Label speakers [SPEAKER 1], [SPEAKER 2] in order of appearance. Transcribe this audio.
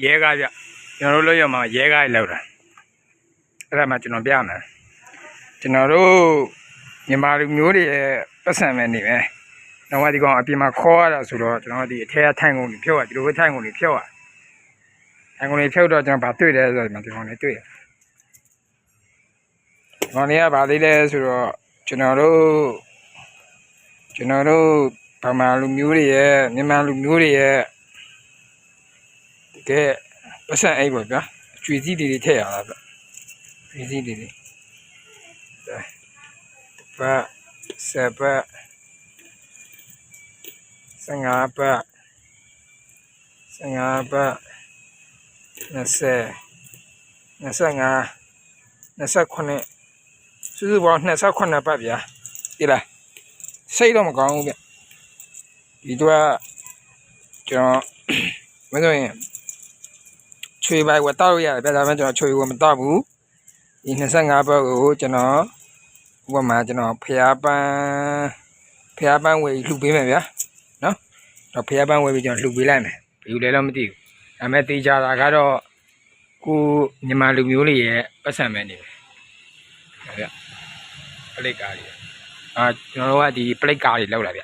[SPEAKER 1] ရဲကားကြကျွန်တော်တို့လို့ရမှာရဲကားလောက်တာအဲ့ဒါမှကျွန်တော်ပြမယ်ကျွန်တော်တို့မြန်မာလူမျိုးတွေရဲ့ပတ်စံမဲ့နေမယ်တော့ဒီကောင်အပြင်မှာခေါ်ရတာဆိုတော့ကျွန်တော်ဒီအထက်ကထိုင်ကုန်တွေဖြုတ်ရဒီလိုပဲထိုင်ကုန်တွေဖြုတ်ရထိုင်ကုန်တွေဖြုတ်တော့ကျွန်တော်ဗာတွေ့တယ်ဆိုတော့ဒီကောင်တွေတွေ့ရခေါင်းလေးကဗာသေးတယ်ဆိုတော့ကျွန်တော်တို့ဗမာလူမျိုးတွေရဲ့မြန်မာလူမျိုးတွေရဲ့ကဲပတ်စံအိတ်ပေါ့ဗျာကျွေစည်းတွေထည့်ရတာဗျကျွေစည်းတွေပတ်ဆက်ပတ်15ပတ်20 25 29စုစုပေါင်း28ပတ်ဗျာဒီလားစိတ်တော့မကောင်းဘူးဗျဒီတော့ကျွန်တော်မင်းတို့ရင်ချွေပိုက်ဝတ်တောက်ရတယ်ဗျဒါပေမဲ့ကျွန်တော်ချွေဝတ်မတောက်ဘူးဒီ25ပတ်ကိုကျွန်တော်ဥပမာကျွန်တော်ဖျားပန်းဝယ်လှူပေးမယ်ဗျာနော်တော့ဖျားပန်းဝယ်ပြီးကျွန်တော်လှူပေးလိုက်မယ်ဘယ်လိုလဲတော့မသိဘူးဒါပေမဲ့တေးကြတာကတော့ကိုမြန်မာလူမျိုးတွေရဲ့ပတ်စံမဲ့နေတယ်ဗျပလိတ်ကားတွေကျွန်တော်တို့ကဒီပလိတ်ကားတွေလောက်လာဗျ